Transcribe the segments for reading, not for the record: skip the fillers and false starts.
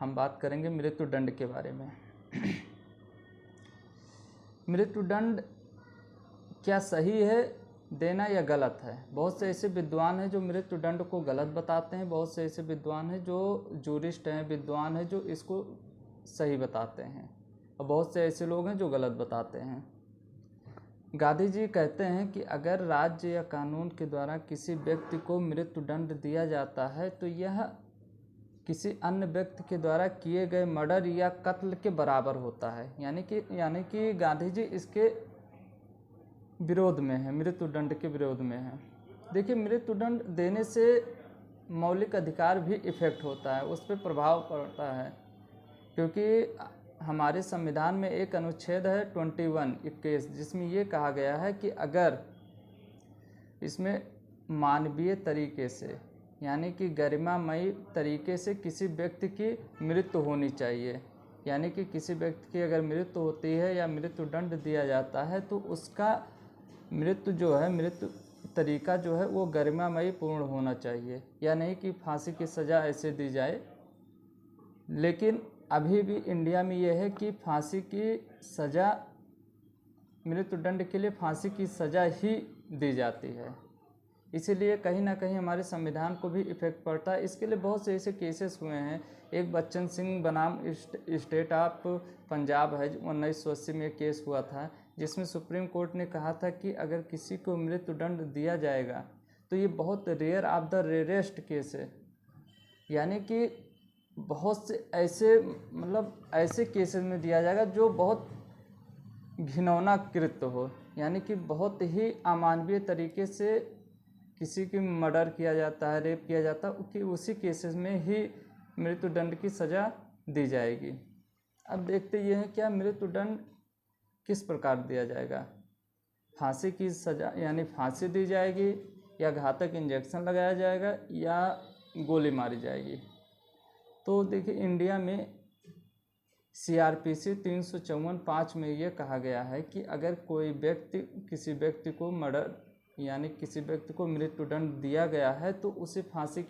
हम बात करेंगे मृत्युदंड के बारे में। मृत्युदंड क्या सही है देना या गलत है? बहुत से ऐसे विद्वान हैं जो मृत्युदंड को गलत बताते हैं, बहुत से ऐसे विद्वान हैं जो जूरिस्ट हैं, विद्वान हैं जो इसको सही बताते हैं, और बहुत से ऐसे लोग हैं जो गलत बताते हैं। गांधी जी कहते हैं कि अगर राज्य या कानून के द्वारा किसी व्यक्ति को मृत्युदंड दिया जाता है तो यह किसी अन्य व्यक्ति के द्वारा किए गए मर्डर या कत्ल के बराबर होता है। यानी कि गांधी जी इसके विरोध में है, मृत्युदंड के विरोध में है। देखिए, मृत्युदंड देने से मौलिक अधिकार भी इफेक्ट होता है, उस पर प्रभाव पड़ता है, क्योंकि हमारे संविधान में एक अनुच्छेद है 21 जिसमें ये कहा गया है कि अगर इसमें मानवीय तरीके से यानी कि गरिमामयी तरीके से किसी व्यक्ति की मृत्यु होनी चाहिए, यानी कि किसी व्यक्ति की अगर मृत्यु होती है या मृत्युदंड दिया जाता है तो उसका मृत्यु जो है, मृत्यु तरीका जो है वो गरिमामयी पूर्ण होना चाहिए, या नहीं कि फांसी की सज़ा ऐसे दी जाए। लेकिन अभी भी इंडिया में ये है कि फांसी की सज़ा, मृत्युदंड के लिए फांसी की सज़ा ही दी जाती है, इसीलिए कहीं ना कहीं हमारे संविधान को भी इफेक्ट पड़ता है। इसके लिए बहुत से ऐसे केसेस हुए हैं। एक बच्चन सिंह बनाम स्टेट ऑफ पंजाब है, 1980 में केस हुआ था, जिसमें सुप्रीम कोर्ट ने कहा था कि अगर किसी को मृत्युदंड दिया जाएगा तो ये बहुत rare of the rarest case है, यानी कि बहुत से ऐसे ऐसे केसेस में दिया जाएगा जो बहुत घिनौना कृत्य हो, यानी कि बहुत ही अमानवीय तरीके से किसी की मर्डर किया जाता है, रेप किया जाता है, कि उसी केसेस में ही मृत्युदंड की सज़ा दी जाएगी। अब देखते ये हैं क्या मृत्युदंड किस प्रकार दिया जाएगा। फांसी की सज़ा यानी फांसी दी जाएगी, या घातक इंजेक्शन लगाया जाएगा, या गोली मारी जाएगी। तो देखिए, इंडिया में CRPC 354(5) में ये कहा गया है कि अगर कोई व्यक्ति किसी व्यक्ति को मर्डर यानी किसी व्यक्ति को मृत्युदंड दिया गया है तो उसे फांसी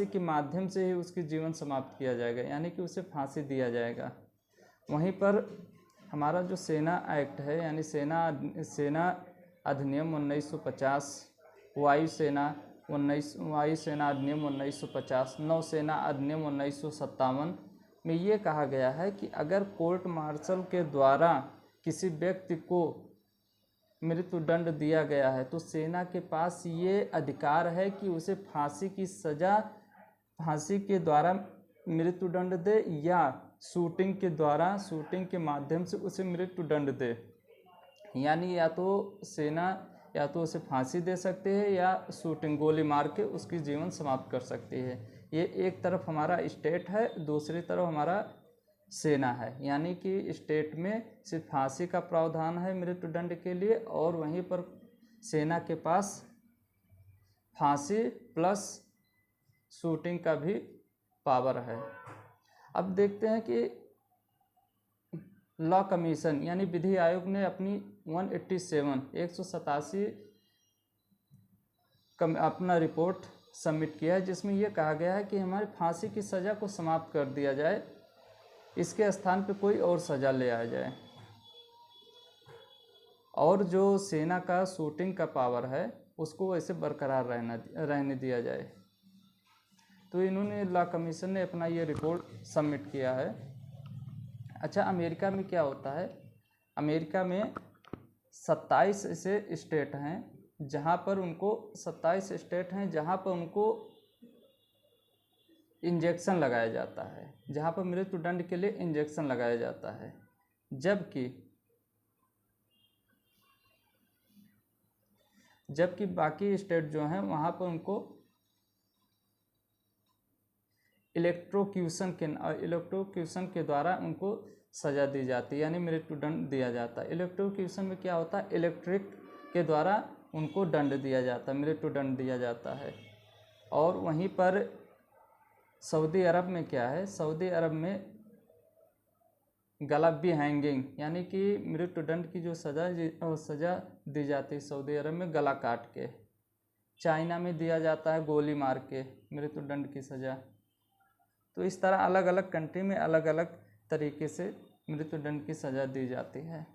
के माध्यम से ही उसकी जीवन समाप्त किया जाएगा, यानी कि उसे फांसी दिया जाएगा। वहीं पर हमारा जो सेना एक्ट है, यानी सेना अधिनियम 1950, वायुसेना अधिनियम 1950, नौसेना अधिनियम 1957 में ये कहा गया है कि अगर कोर्ट मार्शल के द्वारा किसी व्यक्ति को मृत्युदंड दिया गया है तो सेना के पास ये अधिकार है कि उसे फांसी की सज़ा फांसी के द्वारा मृत्युदंड दे, या शूटिंग के माध्यम से उसे मृत्युदंड दे। यानी या तो सेना या तो उसे फांसी दे सकते हैं या शूटिंग गोली मार के उसकी जीवन समाप्त कर सकती है। ये एक तरफ हमारा स्टेट है, दूसरी तरफ हमारा सेना है, यानी कि स्टेट में सिर्फ फांसी का प्रावधान है मृत्युदंड के लिए, और वहीं पर सेना के पास फांसी प्लस शूटिंग का भी पावर है। अब देखते हैं कि लॉ कमीशन यानी विधि आयोग ने अपनी 187 अपना रिपोर्ट सबमिट किया है, जिसमें यह कहा गया है कि हमारी फांसी की सज़ा को समाप्त कर दिया जाए, इसके स्थान पे कोई और सज़ा ले आया जाए, और जो सेना का शूटिंग का पावर है उसको वैसे बरकरार रहने दिया जाए। तो इन्होंने लॉ कमीशन ने अपना ये रिपोर्ट सबमिट किया है। अच्छा, अमेरिका में क्या होता है? अमेरिका में 27 ऐसे स्टेट हैं जहाँ पर उनको इंजेक्शन लगाया जाता है, जहाँ पर मृत्युदंड के लिए इंजेक्शन लगाया जाता है, जबकि बाकी स्टेट जो हैं वहाँ पर उनको इलेक्ट्रोक्यूशन के द्वारा उनको सज़ा दी जाती है, यानी मृत्युदंड दिया जाता है। इलेक्ट्रोक्यूशन में क्या होता है? इलेक्ट्रिक के द्वारा उनको दंड दिया जाता है, मृत्युदंड दिया जाता है। और वहीं पर सऊदी अरब में क्या है? सऊदी अरब में गलबी हैंगिंग यानी कि मृत्युदंड की जो सज़ा दी जाती है सऊदी अरब में गला काट के। चाइना में दिया जाता है गोली मार के मृत्युदंड की सज़ा। तो इस तरह अलग अलग कंट्री में अलग अलग तरीके से मृत्युदंड की सज़ा दी जाती है।